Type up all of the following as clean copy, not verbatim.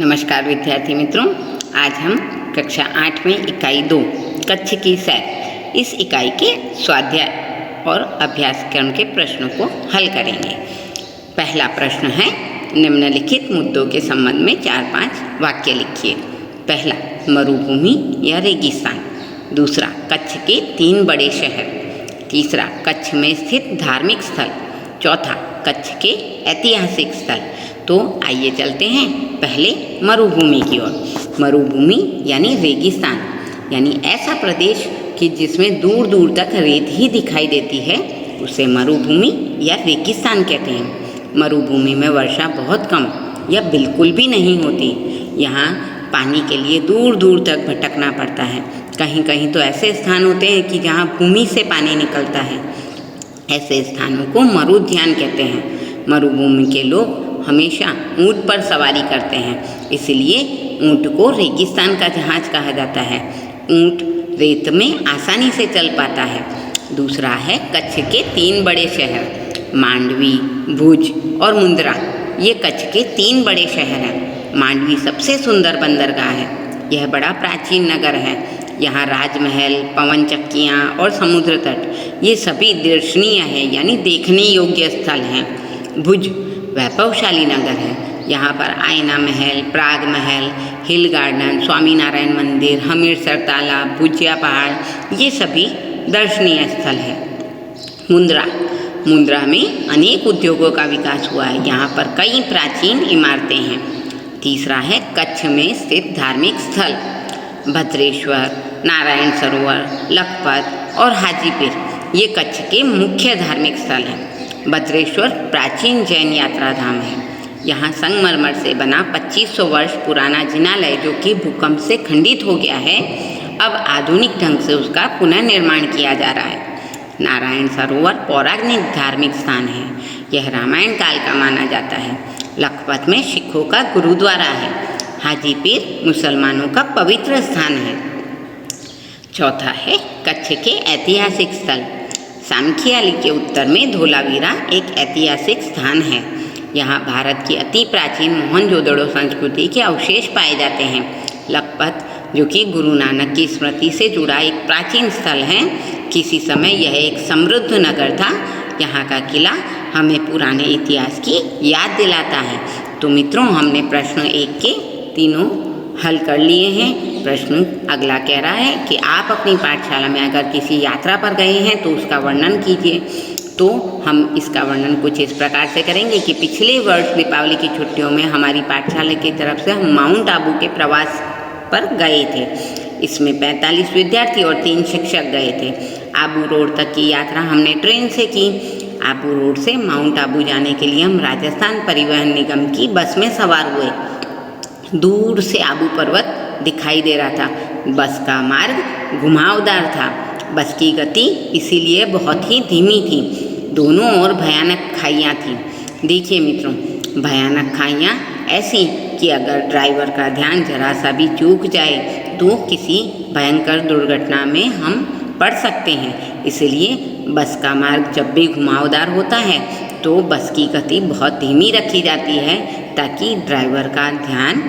नमस्कार विद्यार्थी मित्रों, आज हम कक्षा 8 में इकाई 2 कच्छ की सैर इस इकाई के स्वाध्याय और अभ्यास क्रम के प्रश्नों को हल करेंगे। पहला प्रश्न है, निम्नलिखित मुद्दों के संबंध में 4-5 वाक्य लिखिए। पहला, मरुभूमि या रेगिस्तान। दूसरा, कच्छ के 3 बड़े शहर। तीसरा, कच्छ में स्थित धार्मिक स्थल। चौथा, कच्छ के ऐतिहासिक स्थल। तो आइए चलते हैं पहले मरुभूमि की ओर। मरुभूमि यानी रेगिस्तान, यानी ऐसा प्रदेश कि जिसमें दूर दूर तक रेत ही दिखाई देती है, उसे मरुभूमि या रेगिस्तान कहते हैं। मरुभूमि में वर्षा बहुत कम या बिल्कुल भी नहीं होती। यहाँ पानी के लिए दूर दूर तक भटकना पड़ता है। कहीं कहीं तो ऐसे स्थान होते हैं कि जहाँ भूमि से पानी निकलता है। ऐसे स्थानों को मरुद्यान कहते हैं। मरुभूमि के लोग हमेशा ऊँट पर सवारी करते हैं, इसलिए ऊँट को रेगिस्तान का जहाज कहा जाता है। ऊँट रेत में आसानी से चल पाता है। दूसरा है कच्छ के 3 बड़े शहर, मांडवी, भुज और मुंद्रा। ये कच्छ के 3 बड़े शहर हैं। मांडवी सबसे सुंदर बंदरगाह है। यह बड़ा प्राचीन नगर है। यहाँ राजमहल, पवन चक्कियाँ और समुद्र तट ये सभी दर्शनीय है, यानी देखने योग्य स्थल हैं। भुज वैभवशाली नगर है। यहाँ पर आईना महल, प्राग महल, हिल गार्डन, स्वामीनारायण मंदिर, हमीरसर तालाब, भुजिया पहाड़ ये सभी दर्शनीय स्थल है। मुंद्रा में अनेक उद्योगों का विकास हुआ है। यहाँ पर कई प्राचीन इमारतें हैं। तीसरा है कच्छ में स्थित धार्मिक स्थल, भद्रेश्वर, नारायण सरोवर, लखपत और हाजीपीर ये कच्छ के मुख्य धार्मिक स्थल हैं। भद्रेश्वर प्राचीन जैन यात्रा धाम है। यहाँ संगमरमर से बना 2500 वर्ष पुराना जिनालय, जो कि भूकंप से खंडित हो गया है, अब आधुनिक ढंग से उसका पुनर्निर्माण किया जा रहा है। नारायण सरोवर पौराणिक धार्मिक स्थान है। यह रामायण काल का माना जाता है। लखपत में सिखों का गुरुद्वारा है। हाजीपीर मुसलमानों का पवित्र स्थान है। चौथा है कच्छ के ऐतिहासिक स्थल। सामखियाली के उत्तर में धोलावीरा एक ऐतिहासिक स्थान है। यहाँ भारत की अति प्राचीन मोहनजोदड़ो संस्कृति के अवशेष पाए जाते हैं। लखपत, जो कि गुरु नानक की स्मृति से जुड़ा एक प्राचीन स्थल है, किसी समय यह एक समृद्ध नगर था। यहाँ का किला हमें पुराने इतिहास की याद दिलाता है। तो मित्रों, हमने प्रश्न 1 के तीनों हल कर लिए हैं। प्रश्न अगला कह रहा है कि आप अपनी पाठशाला में अगर किसी यात्रा पर गए हैं तो उसका वर्णन कीजिए। तो हम इसका वर्णन कुछ इस प्रकार से करेंगे कि पिछले वर्ष दीपावली की छुट्टियों में हमारी पाठशाला की तरफ से हम माउंट आबू के प्रवास पर गए थे। इसमें 45 विद्यार्थी और 3 शिक्षक गए थे। आबू रोड तक की यात्रा हमने ट्रेन से की। आबू रोड से माउंट आबू जाने के लिए हम राजस्थान परिवहन निगम की बस में सवार हुए। दूर से आबू पर्वत दिखाई दे रहा था। बस का मार्ग घुमावदार था। बस की गति इसीलिए बहुत ही धीमी थी। दोनों ओर भयानक खाइयाँ थीं। देखिए मित्रों, भयानक खाइयाँ ऐसी कि अगर ड्राइवर का ध्यान जरा सा भी चूक जाए तो किसी भयंकर दुर्घटना में हम पड़ सकते हैं। इसलिए बस का मार्ग जब भी घुमावदार होता है तो बस की गति बहुत धीमी रखी जाती है, ताकि ड्राइवर का ध्यान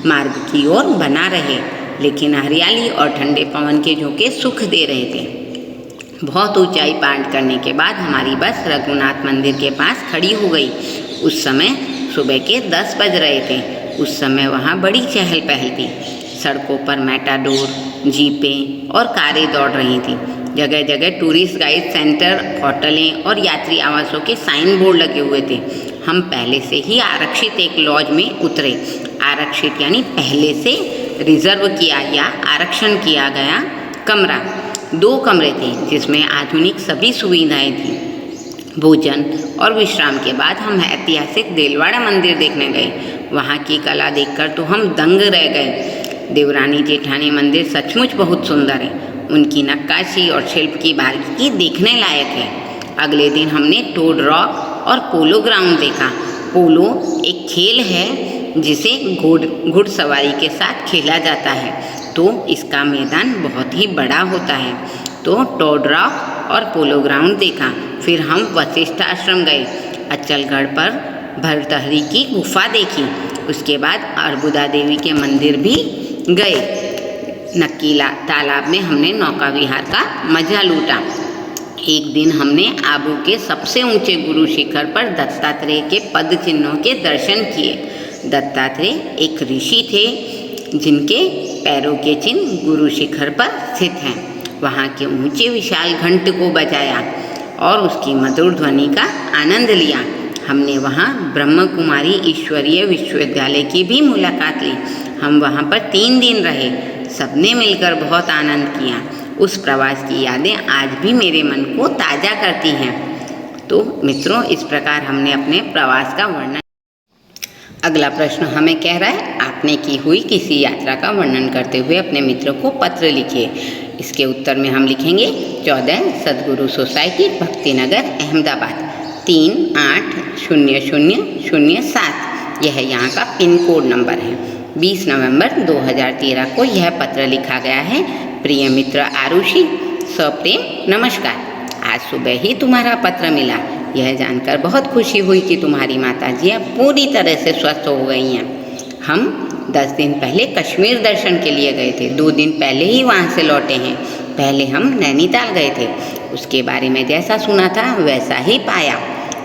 मार्ग की ओर बना रहे। लेकिन हरियाली और ठंडे पवन के झोंके सुख दे रहे थे। बहुत ऊंचाई पार करने के बाद हमारी बस रघुनाथ मंदिर के पास खड़ी हो गई। उस समय सुबह के 10 बज रहे थे। उस समय वहाँ बड़ी चहल पहल थी। सड़कों पर मैटाडोर, जीपें और कारें दौड़ रही थीं। जगह जगह टूरिस्ट गाइड सेंटर, होटलें और यात्री आवासों के साइन बोर्ड लगे हुए थे। हम पहले से ही आरक्षित एक लॉज में उतरे। आरक्षित यानी पहले से रिजर्व किया या आरक्षण किया गया कमरा। 2 कमरे थे जिसमें आधुनिक सभी सुविधाएं थीं। भोजन और विश्राम के बाद हम ऐतिहासिक देलवाड़ा मंदिर देखने गए। वहाँ की कला देखकर तो हम दंग रह गए। देवरानी जेठानी मंदिर सचमुच बहुत सुंदर है। उनकी नक्काशी और शिल्प की बारीकी देखने लायक है। अगले दिन हमने टोड रॉक और पोलो ग्राउंड देखा। पोलो एक खेल है जिसे घुड़सवारी के साथ खेला जाता है, तो इसका मैदान बहुत ही बड़ा होता है। तो टोड रॉक और पोलो ग्राउंड देखा। फिर हम वशिष्ठ आश्रम गए। अचलगढ़ पर भरतहरी की गुफा देखी। उसके बाद अर्बुदा देवी के मंदिर भी गए। नक्कीला तालाब में हमने नौका विहार का मजा लूटा। एक दिन हमने आबू के सबसे ऊंचे गुरु शिखर पर दत्तात्रेय के पद चिन्हों के दर्शन किए। दत्तात्रेय एक ऋषि थे जिनके पैरों के चिन्ह गुरु शिखर पर स्थित हैं। वहाँ के ऊंचे विशाल घंट को बजाया और उसकी मधुर ध्वनि का आनंद लिया। हमने वहाँ ब्रह्म कुमारी ईश्वरीय विश्वविद्यालय की भी मुलाकात ली। हम वहाँ पर 3 दिन रहे। सबने मिलकर बहुत आनंद किया। उस प्रवास की यादें आज भी मेरे मन को ताज़ा करती हैं। तो मित्रों, इस प्रकार हमने अपने प्रवास का वर्णन। अगला प्रश्न हमें कह रहा है, आपने की हुई किसी यात्रा का वर्णन करते हुए अपने मित्र को पत्र लिखिए। इसके उत्तर में हम लिखेंगे 14 सद्गुरु सोसाइटी, भक्तिनगर, अहमदाबाद 380007। यह यहाँ का पिन कोड नंबर है। 20 नवंबर 2013 को यह पत्र लिखा गया है। प्रिय मित्र आरुषि, सप्रेम नमस्कार। आज सुबह ही तुम्हारा पत्र मिला। यह जानकर बहुत खुशी हुई कि तुम्हारी माताजी अब पूरी तरह से स्वस्थ हो गई हैं। हम 10 दिन पहले कश्मीर दर्शन के लिए गए थे। 2 दिन पहले ही वहाँ से लौटे हैं। पहले हम नैनीताल गए थे। उसके बारे में जैसा सुना था वैसा ही पाया।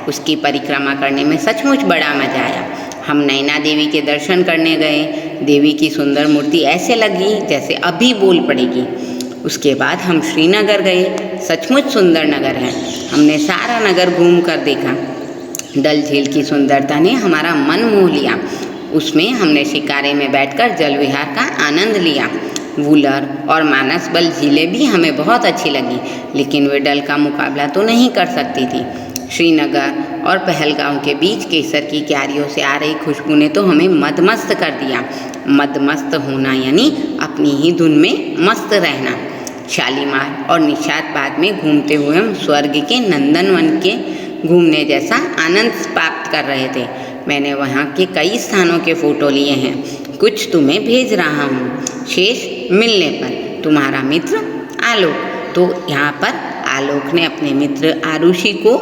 उसकी परिक्रमा करने में सचमुच बड़ा मजा आया। हम नैना देवी के दर्शन करने गए। देवी की सुंदर मूर्ति ऐसे लगी जैसे अभी बोल पड़ेगी। उसके बाद हम श्रीनगर गए। सचमुच सुंदर नगर है। हमने सारा नगर घूम कर देखा। डल झील की सुंदरता ने हमारा मन मोह लिया। उसमें हमने शिकारे में बैठकर जल विहार का आनंद लिया। वुलर और मानस बल झीलें भी हमें बहुत अच्छी लगी, लेकिन वे डल का मुकाबला तो नहीं कर सकती थी। श्रीनगर और पहलगांव के बीच केसर की क्यारियों से आ रही खुशबू ने तो हमें मदमस्त कर दिया। मदमस्त होना यानी अपनी ही धुन में मस्त रहना। शालीमार और निशात में घूमते हुए हम स्वर्ग के नंदनवन के घूमने जैसा आनंद प्राप्त कर रहे थे। मैंने वहाँ के कई स्थानों के फोटो लिए हैं। कुछ तुम्हें भेज रहा हूँ। शेष मिलने पर, तुम्हारा मित्र आलोक। तो यहाँ पर आलोक ने अपने मित्र आरुषि को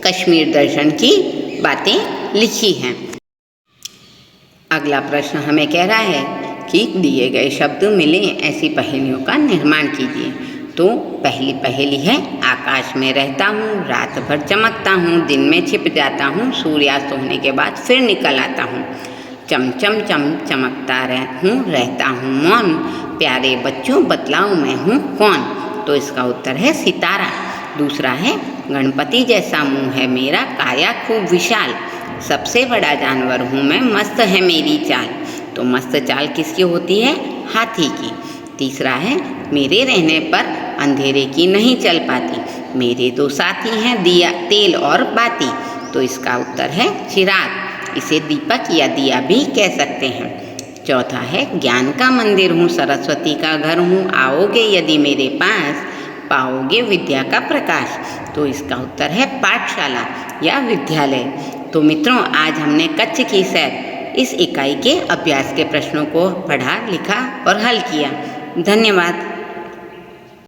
कश्मीर दर्शन की बातें लिखी हैं। अगला प्रश्न हमें कह रहा है कि दिए गए शब्द मिले ऐसी पहेलियों का निर्माण कीजिए। तो पहली पहेली है, आकाश में रहता हूँ, रात भर चमकता हूँ, दिन में छिप जाता हूँ, सूर्यास्त होने के बाद फिर निकल आता हूँ। चमचम चम चमकता रहता हूँ मौन, प्यारे बच्चों बतलाओ मैं हूँ कौन। तो इसका उत्तर है सितारा। दूसरा है, गणपति जैसा मुँह है मेरा, काया खूब विशाल, सबसे बड़ा जानवर हूँ मैं, मस्त है मेरी चाल। तो मस्त चाल किसकी होती है? हाथी की। तीसरा है, मेरे रहने पर अंधेरे की नहीं चल पाती, मेरे 2 साथी हैं दिया तेल और बाती। तो इसका उत्तर है चिराग। इसे दीपक या दिया भी कह सकते हैं। चौथा है, ज्ञान का मंदिर हूँ, सरस्वती का घर हूँ, आओगे यदि मेरे पास पाओगे विद्या का प्रकाश। तो इसका उत्तर है पाठशाला या विद्यालय। तो मित्रों, आज हमने कच्छ की सैर इस इकाई के अभ्यास के प्रश्नों को पढ़ा, लिखा और हल किया। धन्यवाद।